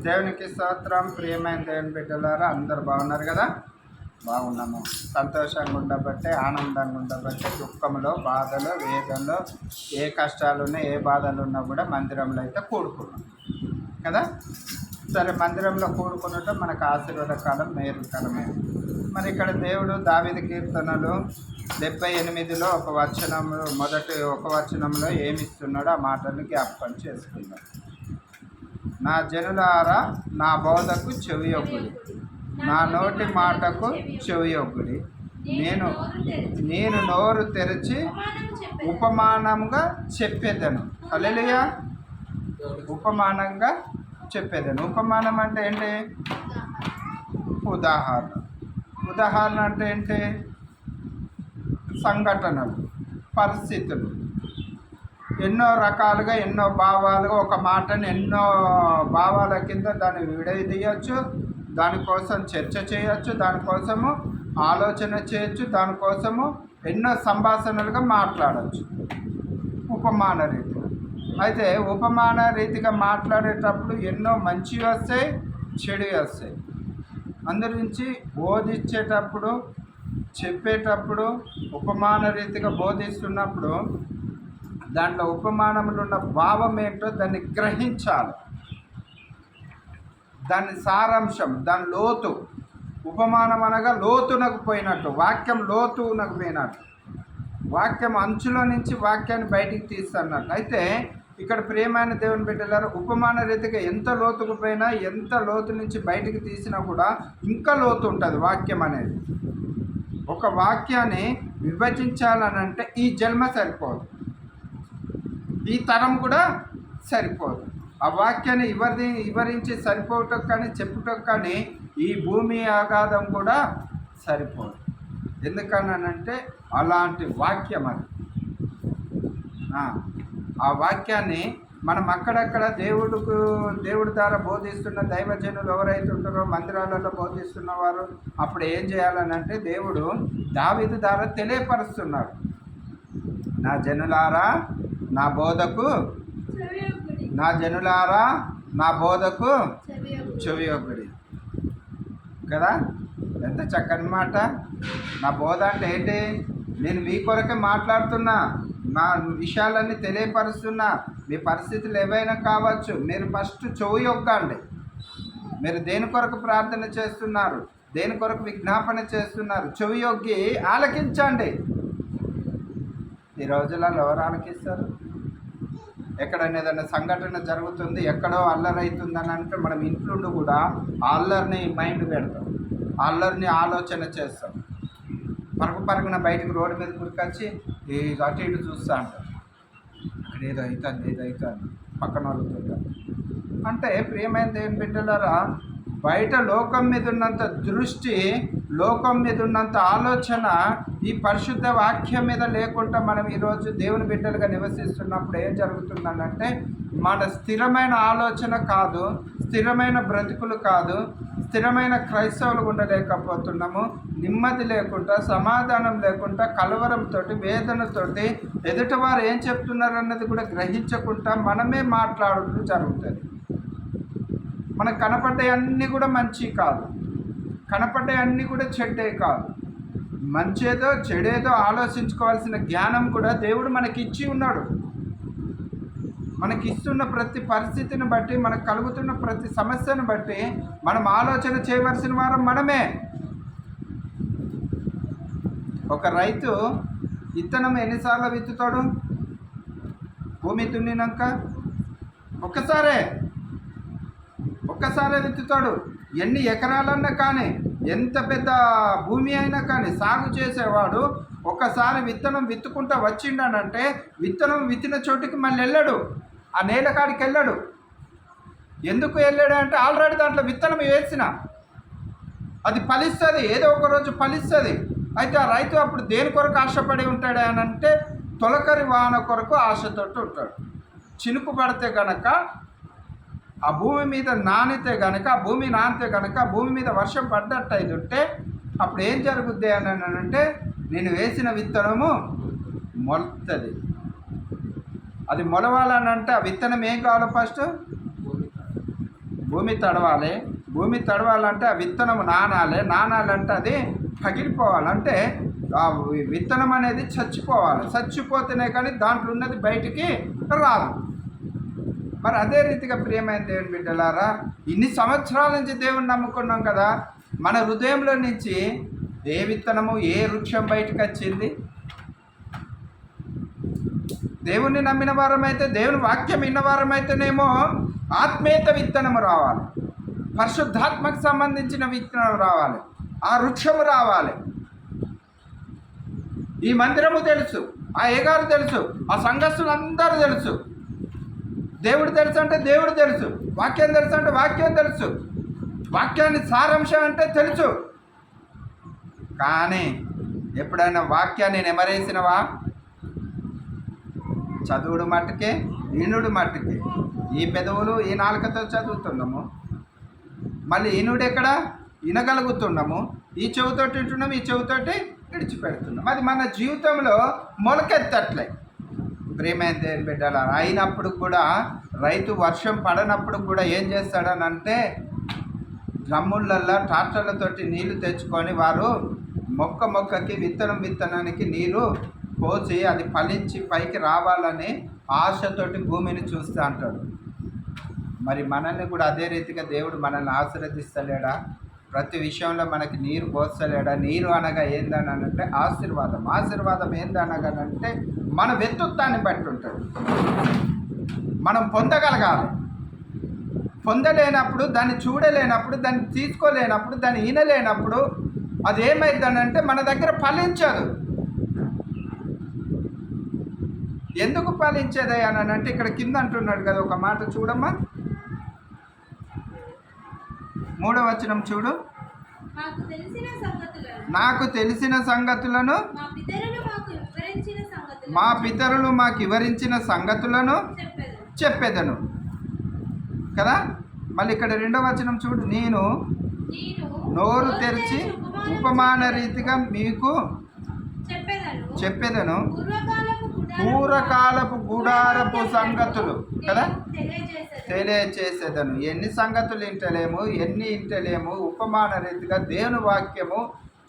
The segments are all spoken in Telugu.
దేవునికి స్తోత్రం. ప్రియమైన దేవుని బిడ్డలారా, అందరు బాగున్నారు కదా? బాగున్నాము. సంతోషంగా ఉండబట్టే, ఆనందంగా ఉండబట్టే, దుఃఖంలో, బాధలో, వేదనలో, ఏ కష్టాలున్నా, ఏ బాధలు ఉన్నా కూడా మందిరంలో అయితే కూడుకున్నాం కదా. సరే, మందిరంలో కూడుకున్నట్టు మనకు ఆశీర్వాదకాలం, మేలుకాలమే. మరి ఇక్కడ దేవుడు దావీదు కీర్తనలు 78లో ఒక వచనంలో, మొదటి ఒక వచనంలో ఏమిస్తున్నాడో ఆ మాటలు జ్ఞాపకం చేసుకుందాం. నా జనులారా, నా బోధకు చెవియొగ్గుడి, నా నోటి మాటకు చెవియొగ్గుడి. నేను నోరు తెరిచి ఉపమానంగా చెప్పేదను. హల్లెలూయా. ఉపమానంగా చెప్పేదను. ఉపమానం అంటే ఏంటి? ఉదాహరణ. ఉదాహరణ అంటే ఏంటి? సంఘటనలు, పరిస్థితులు, ఎన్నో రకాలుగా, ఎన్నో భావాలుగా ఒక మాటని ఎన్నో భావాల కింద దాన్ని విడదీయచ్చు, దానికోసం చర్చ చేయొచ్చు, దానికోసము ఆలోచన చేయొచ్చు, దానికోసము ఎన్నో సంభాషణలుగా మాట్లాడచ్చు ఉపమాన రీతిగా. అయితే ఉపమాన రీతిగా మాట్లాడేటప్పుడు ఎన్నో మంచివి వస్తాయి, చెడు వస్తాయి. అందరించి బోధించేటప్పుడు, చెప్పేటప్పుడు, ఉపమాన రీతిగా బోధిస్తున్నప్పుడు దాంట్లో ఉపమానంలో ఉన్న భావం ఏంటో దాన్ని గ్రహించాలి. దాని సారాంశం, దాని లోతు. ఉపమానం అనగా లోతునకు పోయినట్టు, వాక్యం లోతునకు పోయినట్టు, వాక్యం అంచులో నుంచి వాక్యాన్ని బయటికి తీస్తున్నట్టు. అయితే ఇక్కడ ప్రియమైన దేవుని బిడ్డలారా, ఉపమాన రీతిగా ఎంత లోతుకు పోయినా, ఎంత లోతు నుంచి బయటికి తీసినా కూడా ఇంకా లోతు ఉంటుంది వాక్యం అనేది. ఒక వాక్యాన్ని విభజించాలనంటే ఈ జన్మ సరిపోదు, ఈ తరం కూడా సరిపోదు. ఆ వాక్యాన్ని వివరించి సరిపోవటం కానీ, చెప్పుటం కానీ ఈ భూమి ఆగాధం కూడా సరిపోదు. ఎందుకనంటే అలాంటి వాక్యం అది. ఆ వాక్యాన్ని మనం అక్కడక్కడ దేవుడి ద్వారా బోధిస్తున్న దైవజనులు ఎవరైతే ఉంటారో, మందిరాలలో బోధిస్తున్నవారు, అప్పుడు ఏం చేయాలనంటే దేవుడు దావీదు ద్వారా తెలియపరుస్తున్నాడు. నా జనులారా, నా బోధకు చెవియొగ్గుడి కదా. ఎంత చక్కని మాట. నా బోధ అంటే ఏంటి? నేను మీ కొరకే మాట్లాడుతున్నా, నా విషయాలన్నీ తెలియపరుస్తున్నా. మీ పరిస్థితులు ఏవైనా కావచ్చు, మీరు ఫస్ట్ చెవియొగ్గండి. మీరు దేని కొరకు ప్రార్థన చేస్తున్నారు, దేని కొరకు విజ్ఞాపన చేస్తున్నారు, చెవియొగ్గి ఆలకించండి. ఈ రోజులలో ఎవరు ఆలకిస్తారు? ఎక్కడైనా ఏదైనా సంఘటన జరుగుతుంది, ఎక్కడో అల్లరి అవుతుందని అంటే మనం ఇంట్లో కూడా ఆ అల్లరిని మైండ్ పెడతాం, ఆ అల్లరిని ఆలోచన చేస్తాం. పరుగున బయటకు రోడ్డు మీద కురికొచ్చి ఈ అటు ఇటు చూస్తూ అంటారు, అక్కడ ఏదో అవుతుంది పక్కన వాళ్ళతో. అంటే ప్రియమైన దేవుని బిడ్డలారా, బయట లోకం మీద ఉన్నంత దృష్టి, లోకం మీద ఉన్నంత ఆలోచన ఈ పరిశుద్ధ వాక్యం మీద లేకుండా మనం ఈరోజు దేవుని బిడ్డలుగా నివసిస్తున్నప్పుడు ఏం జరుగుతుందనంటే, మన స్థిరమైన ఆలోచన కాదు, స్థిరమైన బ్రతుకులు కాదు, స్థిరమైన క్రైస్తవులు ఉండలేకపోతున్నాము. నెమ్మది లేకుండా, సమాధానం లేకుండా, కలవరంతో, వేదనతోటి, ఎదుటివారు ఏం చెప్తున్నారు అన్నది కూడా గ్రహించకుండా మనమే మాట్లాడుతూ జరుగుతుంది. మనకు కనపడ్డే అన్నీ కూడా మంచి కాదు, కనపడ్డే అన్నీ కూడా చెడ్డే కాదు. మంచేదో చెడేదో ఆలోచించుకోవాల్సిన జ్ఞానం కూడా దేవుడు మనకి ఇచ్చి ఉన్నాడు. మనకి ఇస్తున్న ప్రతి పరిస్థితిని బట్టి, మనకు కలుగుతున్న ప్రతి సమస్యను బట్టి మనం ఆలోచన చేయవలసిన వారం మనమే. ఒక రైతు విత్తనం ఎన్నిసార్లు విత్తుతాడు? భూమి దున్నినాక ఒక్కసారే విత్తుతాడు. ఎన్ని ఎకరాలన్నా కానీ, ఎంత పెద్ద భూమి అయినా కానీ సాగు చేసేవాడు ఒక్కసారి విత్తనం విత్తుకుంటా వచ్చిండనంటే విత్తనం విత్తిన చోటుకి మళ్ళీ వెళ్ళాడు, ఆ నేల కాడికి వెళ్ళాడు. ఎందుకు వెళ్ళాడు అంటే ఆల్రెడీ దాంట్లో విత్తనం వేసిన అది ఫలిస్తుంది, ఏదో ఒక రోజు ఫలిస్తుంది. అయితే ఆ రైతు అప్పుడు దేని కొరకు ఆశపడి ఉంటాడు అని అంటే, తొలకరి వాన కొరకు ఆశతోటి ఉంటాడు. చినుకు పడితే గనక, ఆ భూమి మీద నానితే గనక, ఆ భూమి మీద వర్షం పడ్డట్టు అయితే ఉంటే అప్పుడు ఏం జరుగుద్ది అని అంటే, నేను వేసిన విత్తనము మొలుతుంది. అది మొలవాలనంటే ఆ విత్తనం ఏం కావాలి? ఫస్ట్ భూమి తడవాలి. భూమి తడవాలంటే ఆ విత్తనం నానాలంటే అది పగిలిపోవాలంటే ఆ విత్తనం అనేది చచ్చిపోతేనే కానీ దాంట్లో ఉన్నది బయటికి రాదు. మరి అదే రీతిగా ప్రియమైన దేవుని బిడ్డలారా, ఇన్ని సంవత్సరాల నుంచి దేవుని నమ్ముకున్నాం కదా, మన హృదయంలో నుంచి ఏ విత్తనము ఏ వృక్షం బయటకు వచ్చింది? దేవుణ్ణి నమ్మిన వారమైతే, దేవుని వాక్యం విన్న వారమైతేనేమో ఆత్మీయత విత్తనము రావాలి, పరిశుద్ధాత్మకు సంబంధించిన విత్తనం రావాలి, ఆ వృక్షము రావాలి. ఈ మందిరము తెలుసు, ఆ ఏగారు తెలుసు, ఆ సంఘస్థులు అందరూ తెలుసు. దేవుడు తెలుసు అంటే దేవుడు తెలుసు, వాక్యం తెలుసు అంటే వాక్యం తెలుసు, వాక్యాన్ని సారాంశం అంటే తెలుసు. కానీ ఎప్పుడైనా వాక్యాన్ని నెమరేసినవా? చదువుడు మట్టుకే, ఈనుడు మట్టుకే. ఈ పెదవులు ఈ నాలుకతో చదువుతున్నాము, మళ్ళీ ఈనుడు ఎక్కడ వినగలుగుతున్నాము, ఈ చెవితోటి వింటున్నాము, ఈ చెవితోటి విడిచిపెడుతున్నాం. అది మన జీవితంలో మొలకెత్తట్లే. ప్రియమైన దేవుని బిడ్డలారా, అయినప్పుడు కూడా రైతు వర్షం పడనప్పుడు కూడా ఏం చేస్తాడనంటే డ్రమ్ములల్లో ట్రాక్టర్లతోటి నీళ్లు తెచ్చుకొని వారు మొక్కకి విత్తనానికి నీరు పోసి అది ఫలించి పైకి రావాలని ఆశతోటి భూమిని చూస్తూ అంటాడు. మరి మనల్ని కూడా అదే రీతిగా దేవుడు మనల్ని ఆశీర్వదిస్తలేడా? ప్రతి విషయంలో మనకి నీరు పోస్తలేడా? నీరు అనగా ఏందనంటే ఆశీర్వాదం ఏందనగానంటే మన వ్యక్తిత్వాన్ని బట్టి ఉంటుంది. మనం పొందగలగాలి. పొందలేనప్పుడు, దాన్ని చూడలేనప్పుడు, దాన్ని తీసుకోలేనప్పుడు, దాన్ని వినలేనప్పుడు అది ఏమైందనంటే మన దగ్గర ఫలించదు. ఎందుకు ఫలించేది అని అంటే ఇక్కడ కింద అంటున్నాడు కదా, ఒక మాట చూడమ్మా, 3వ వచనం చూడు. నాకు తెలిసిన సంగతులను మా పితరులు మాకు వివరించిన సంగతులను చెప్పేదను కదా. మళ్ళీ ఇక్కడ 2వ వచనం చూడు. నేను నోరు తెరిచి ఉపమాన రీతిగా మీకు చెప్పేదను పూర్వకాలపు గుడారపు సంగతులు కదా తెలియచేసేదను. ఎన్ని సంగతులు వింటలేము. ఉపమాన రీతిగా దేవుని వాక్యము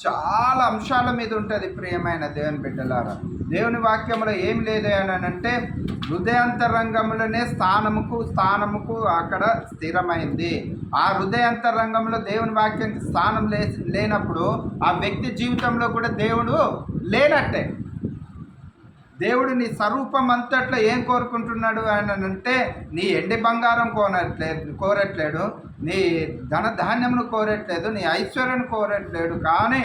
చాలా అంశాల మీద ఉంటుంది. ప్రియమైన దేవుని బిడ్డలారా, దేవుని వాక్యంలో ఏం లేదు అని అంటే హృదయాంతరంగంలోనే స్థానముకు అక్కడ స్థిరమైంది. ఆ హృదయాంతరంగంలో దేవుని వాక్యానికి స్థానం లేనప్పుడు ఆ వ్యక్తి జీవితంలో కూడా దేవుడు లేనట్టే. దేవుడు నీ స్వరూపం అంతట్లో ఏం కోరుకుంటున్నాడు అని అంటే నీ ఎండి బంగారం కోరట్లేడు, నీ ధనధాన్యమును కోరట్లేదు, నీ ఐశ్వర్యం కోరట్లేడు. కానీ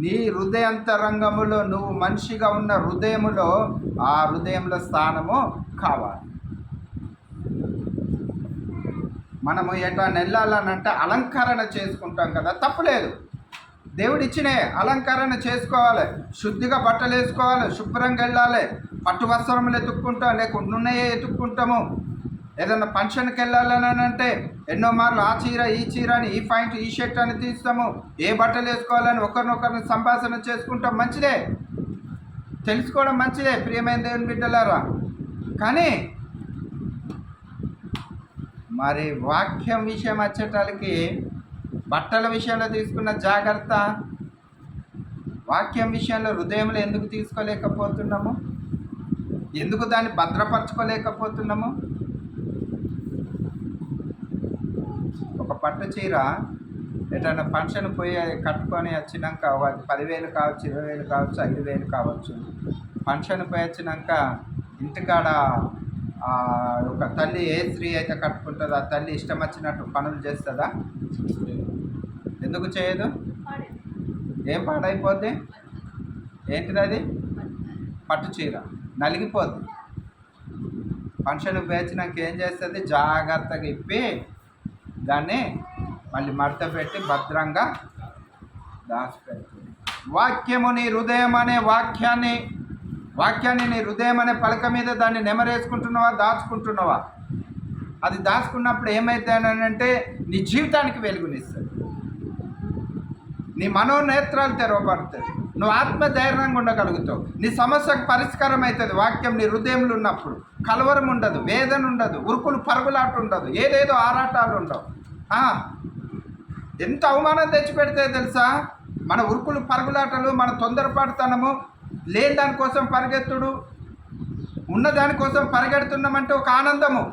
నీ హృదయంతరంగములో నువ్వు మనిషిగా ఉన్న హృదయములో ఆ హృదయంలో స్థానము కావాలి. మనము ఎట్లా వెళ్ళాలనంటే అలంకరణ చేసుకుంటాం కదా, తప్పులేదు. దేవుడిచ్చిన అలంకరణ చేసుకోవాలి, శుద్ధిగా బట్టలు వేసుకోవాలి, శుభ్రంగా వెళ్ళాలి, పట్టు వస్త్రములు ఎత్తుక్కుంటాం, లేకుండా ఉన్నాయే ఎత్తుక్కుంటాము. ఏదన్నా ఫంక్షన్కి వెళ్ళాలని అంటే ఎన్నో మార్లు ఆ చీర ఈ చీర అని, ఈ పాయింట్ ఈ షర్ట్ అని తీస్తాము. ఏ బట్టలు వేసుకోవాలని ఒకరినొకరిని సంభాషణ చేసుకుంటాం, మంచిదే, తెలుసుకోవడం మంచిదే ప్రియమైన దేవుని బిడ్డలారా. కానీ మరి వాక్యం విషయం వచ్చేటానికి బట్టల విషయంలో తీసుకున్న జాగ్రత్త, వాక్యం విషయంలో హృదయంలో ఎందుకు తీసుకోలేకపోతున్నాము? ఎందుకు దాన్ని భద్రపరచుకోలేకపోతున్నాము? ఒక పట్టు చీర ఎటైనా ఫంక్షన్ పోయి కట్టుకొని వచ్చినాక 10,000 కావచ్చు, 20,000 కావచ్చు, 5,000 కావచ్చు. ఫంక్షన్ పోయి వచ్చినాక ఇంటికాడ ఒక తల్లి ఏ స్త్రీ అయితే కట్టుకుంటుందో ఆ తల్లి ఇష్టం వచ్చినట్టు పనులు చేస్తుందా? ఎందుకు చేయదు? ఏం పాడైపోద్ది? ఏంటిది అది? పట్టు చీర నలిగిపోద్ది. ఫంక్షన్ పేర్చినాక ఏం చేస్తుంది? జాగ్రత్తగా ఇప్పి దాన్ని మళ్ళీ మడత పెట్టి భద్రంగా దాచిపెడుతుంది. వాక్యము నీ హృదయం అనే వాక్యాన్ని నీ హృదయం అనే పలక మీద దాన్ని నెమరేసుకుంటున్నావా, దాచుకుంటున్నావా? అది దాచుకున్నప్పుడు ఏమైతుందంటే నీ జీవితానికి వెలుగునిస్తుంది, నీ మనోనేత్రాలు తెరవబడుతుంది. నువ్వు ఆత్మధైర్యంగా ఉండగలుగుతావు. నీ సమస్యకు పరిష్కారం అవుతుంది. వాక్యం నీ హృదయంలో ఉన్నప్పుడు కలవరం ఉండదు, వేదన ఉండదు, ఉరుకులు పరుగులాట ఉండదు, ఏదేదో ఆరాటాలు ఉండవు. ఎంత అవమానం తెచ్చిపెడితే తెలుసా? మన ఉరుకులు పరుగులాటలు, మన తొందరపాటుతనము, లేని దానికోసం పరిగెత్తుడు, ఉన్న దానికోసం పరిగెడుతున్నామంటే ఒక ఆనందము,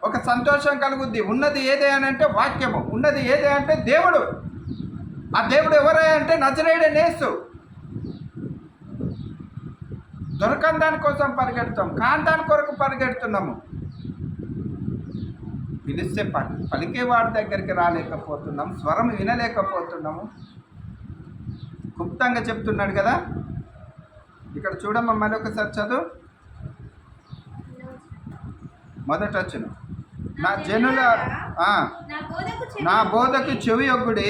ఒక సంతోషం కలుగుద్ది. ఉన్నది ఏదే అని అంటే వాక్యము, ఉన్నది ఏదే అంటే దేవుడు. ఆ దేవుడు ఎవరే అంటే నజరేయుడైన యేసు. దొరకని దానికోసం పరిగెడతాం, కాని దాని కొరకు పరిగెడుతున్నాము. పిలిస్తే పలికే వాడి దగ్గరికి రాలేకపోతున్నాం, స్వరం వినలేకపోతున్నాము. గుప్తంగా చెప్తున్నాడు కదా. ఇక్కడ చూడమ్మా, మళ్ళీ ఒకసారి చదువు. మొదట వచ్చును, నా జనుల నా బోధకు చెవి యొగ్గుడి,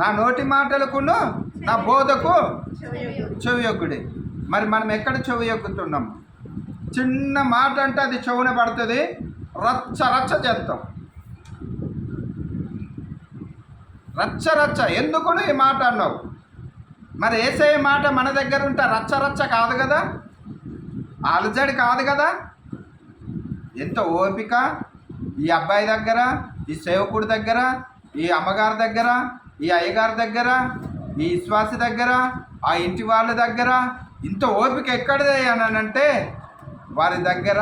నా నోటి మాటలకును నా బోధకు చెవి యొగ్గుడి. మరి మనం ఎక్కడ చెవి యొగ్గుతున్నాం? చిన్న మాట అంటే అది చెవున పడుతుంది, రచ్చ రచ్చ చేస్తాం. రచ్చ రచ్చ ఎందుకు ఈ మాట అన్నావు? మరి యేసయ్య మాట మన దగ్గర ఉంటే రచ్చ రచ్చ కాదు కదా, అలజడి కాదు కదా. ఎంత ఓపిక ఈ అబ్బాయి దగ్గర, ఈ సేవకుడి దగ్గర, ఈ అమ్మగారి దగ్గర, ఈ అయ్యగారి దగ్గర, ఈ విశ్వాసి దగ్గర, ఆ ఇంటి వాళ్ళ దగ్గర. ఇంత ఓపిక ఎక్కడిదే అని అంటే వారి దగ్గర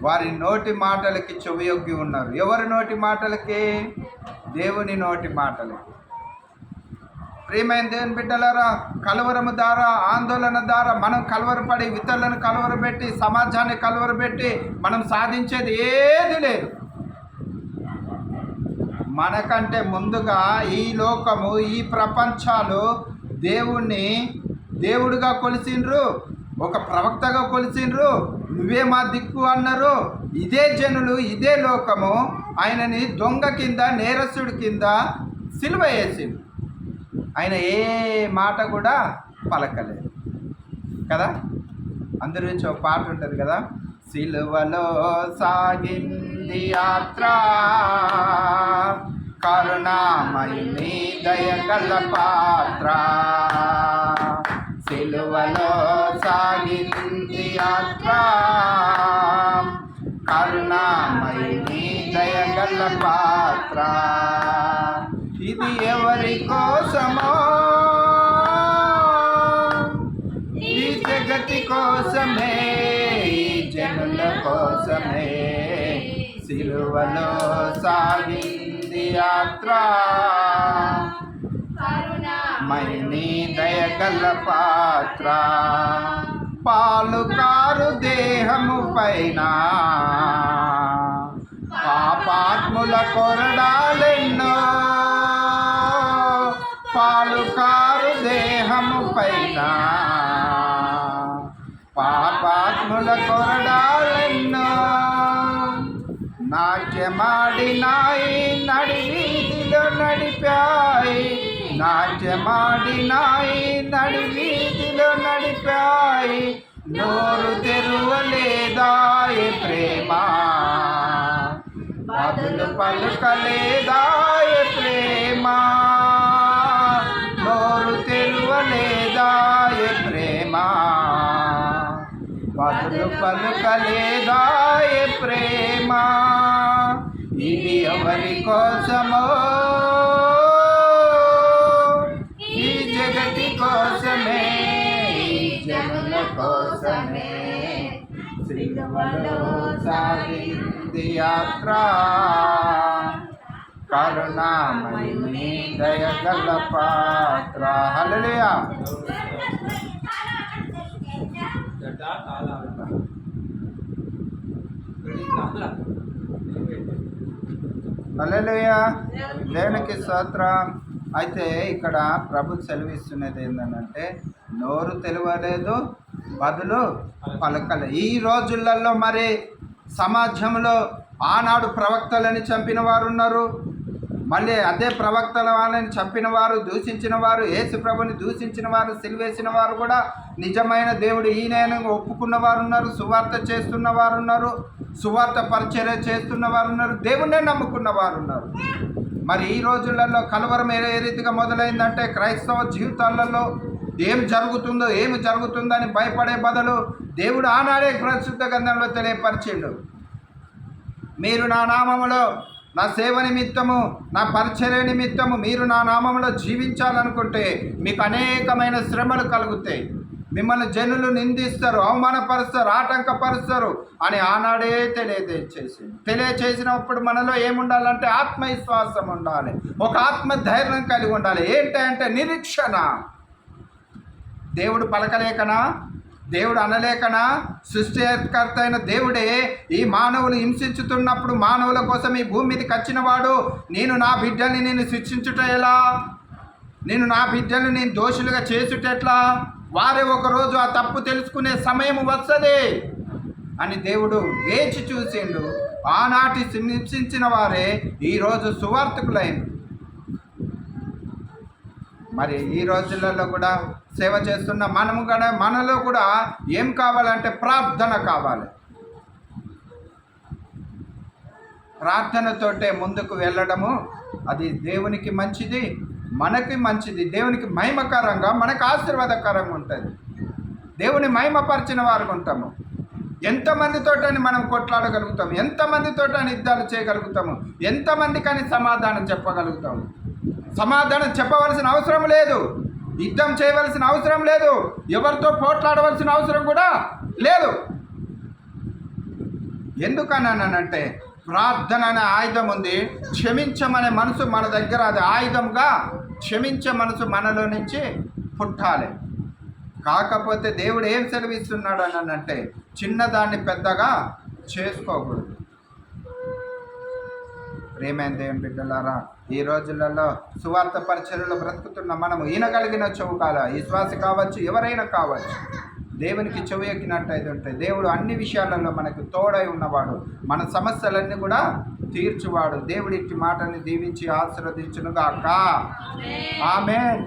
వారి నోటి మాటలకి చెవియొగ్గి ఉన్నారు. ఎవరి నోటి మాటలకి? దేవుని నోటి మాటలకి. ప్రియమైన దేవుని బిడ్డలారా, కలవరము ద్వారా, ఆందోళన ద్వారా మనం కలవరపడి, ఇతరులను కలవరపెట్టి, సమాజాన్ని కలవరపెట్టి మనం సాధించేది ఏది లేదు. మనకంటే ముందుగా ఈ లోకము, ఈ ప్రపంచాలు దేవుణ్ణి దేవుడిగా కొలిసిండ్రు, ఒక ప్రవక్తగా కొలిసిండ్రు. నువ్వే మా దిక్కు అన్నారు. ఇదే జనులు, ఇదే లోకము ఆయనని దొంగ కింద, నేరస్తుడి కింద సిలువ వేసిండు. ఆయన ఏ మాట కూడా పలకలేదు కదా. అందరి నుంచి ఒక పాట ఉంటుంది కదా, సిలువలో సాగింది యాత్ర, కరుణామయుని దయగల పాత్ర. సిలువలో సాగింది యాత్ర, కరుణామయుని దయగల పాత్ర. ఇది ఎవరి కోసమో? ఈ జగతి కోసమే, ఈ జనుల కోసమే సిలువలో సాగింది యాత్ర, మహిని దయగల పాత్ర. పాలుకారు దేహము పైన పాపాత్ముల కొరడాలెన్నో, పాలుకారు దేహము పైన పాపాత్ముల కొరడాలెన్నో. నాట్యమాడినాయి, నడివీధిలో నడిపాయి, నాట్యమాడినాయి, నడివీధిలో నడిపాయి. నోరు తెరువలేదాయే ప్రేమ, బదులు పలుకలేదాయే ప్రేమ. నోరు తెరువలేదాయే ప్రేమ, బదులు పలుకలేదాయే ప్రేమ. ఇది ఎవరి కోసమో? ఈ జగతి కోసమే, ఈ జనుల కోసమే సిలువలో సాగింది యాత్ర, కరుణామయుని దయగల పాత్ర. హల్లెలూయా. హల్లెలూయా, దేవునికి స్తోత్రం. అయితే ఇక్కడ ప్రభు సెలవిస్తున్నది ఏంటంటే, నోరు తెలియలేదు, బదులు పలకలే. ఈ రోజులలో మరి సమాజంలో ఆనాడు ప్రవక్తలని చంపిన వారు ఉన్నారు, మళ్ళీ అదే ప్రవక్తల వాళ్ళని చంపిన వారు, దూషించిన వారు, యేసు ప్రభుని దూషించిన వారు, సిలువేసిన వారు కూడా నిజమైన దేవుడు ఈయన ఒప్పుకున్న వారు ఉన్నారు, సువార్త చేస్తున్న వారు ఉన్నారు, సువార్త పరిచర్య చేస్తున్న వారు ఉన్నారు, దేవుణ్ణే నమ్ముకున్న వారు ఉన్నారు. మరి ఈ రోజులలో కలవరం ఏ రీతిగా మొదలైందంటే క్రైస్తవ జీవితాలలో ఏమి జరుగుతుందని భయపడే బదులు దేవుడు ఆనాడే పరిశుద్ధ గ్రంథంలో తెలియపరిచిండు. మీరు నా నామములో, నా సేవ నిమిత్తము, నా పరిచర్య నిమిత్తము మీరు నా నామంలో జీవించాలనుకుంటే మీకు అనేకమైన శ్రమలు కలుగుతాయి, మిమ్మల్ని జనులు నిందిస్తారు, అవమానపరుస్తారు, ఆటంకపరుస్తారు అని ఆనాడే తెలియచేసినప్పుడు మనలో ఏముండాలంటే ఆత్మవిశ్వాసం ఉండాలి, ఒక ఆత్మధైర్యం కలిగి ఉండాలి. ఏంటంటే నిరీక్షణ. దేవుడు పలకలేకనా, దేవుడు అనలేకనా, సృష్టికర్త అయిన దేవుడే ఈ మానవులు హింసించుతున్నప్పుడు మానవుల కోసం ఈ భూమి మీదకి వచ్చిన వాడు, నేను నా బిడ్డల్ని శిక్షించుట ఎలా, నా బిడ్డల్ని దోషులుగా చేసుటెట్లా, వారే ఒకరోజు ఆ తప్పు తెలుసుకునే సమయం వస్తుంది అని దేవుడు వేచి చూసిండు. ఆనాటి హింసించిన వారే ఈరోజు సువార్తికులైంది. మరి ఈ రోజులలో కూడా సేవ చేస్తున్న మనలో కూడా ఏం కావాలంటే ప్రార్థన కావాలి. ప్రార్థనతోటే ముందుకు వెళ్ళడము అది దేవునికి మంచిది, మనకి మంచిది, దేవునికి మహిమకరంగా, మనకు ఆశీర్వాదకరంగా ఉంటుంది. దేవుని మహిమపరిచిన వారు ఉంటాము. ఎంతమందితోటని మనం కొట్లాడగలుగుతాము, ఎంతమందితోటని యుద్ధాలు చేయగలుగుతాము, ఎంతమందికని సమాధానం చెప్పగలుగుతాము. సమాధానం చెప్పవలసిన అవసరం లేదు, యుద్ధం చేయవలసిన అవసరం లేదు, ఎవరితో పోట్లాడవలసిన అవసరం కూడా లేదు. ఎందుకన్నానంటే ప్రార్థన అనే ఆయుధం ఉంది. క్షమించమనే మనసు మన దగ్గర, అది ఆయుధంగా క్షమించే మనసు మనలో నుంచి పుట్టాలి. కాకపోతే దేవుడు ఏం సెలవిస్తున్నాడు అని అంటే చిన్నదాన్ని పెద్దగా చేసుకోకూడదు. ప్రేమైన దేవుని బిడ్డలారా, ఈ రోజులలో సువార్త పరిచర్యలో బ్రతుకుతున్న మనము ఈనగలిగిన చెవు కాల విశ్వాస కావచ్చు, ఎవరైనా కావచ్చు, దేవునికి చెవు ఎక్కినట్టయితే ఉంటాయి. దేవుడు అన్ని విషయాలలో మనకు తోడై ఉన్నవాడు, మన సమస్యలన్నీ కూడా తీర్చువాడు. దేవుడి ఇట్టి మాటని దీవించి ఆశీర్వదించునుగాక. ఆమేన్.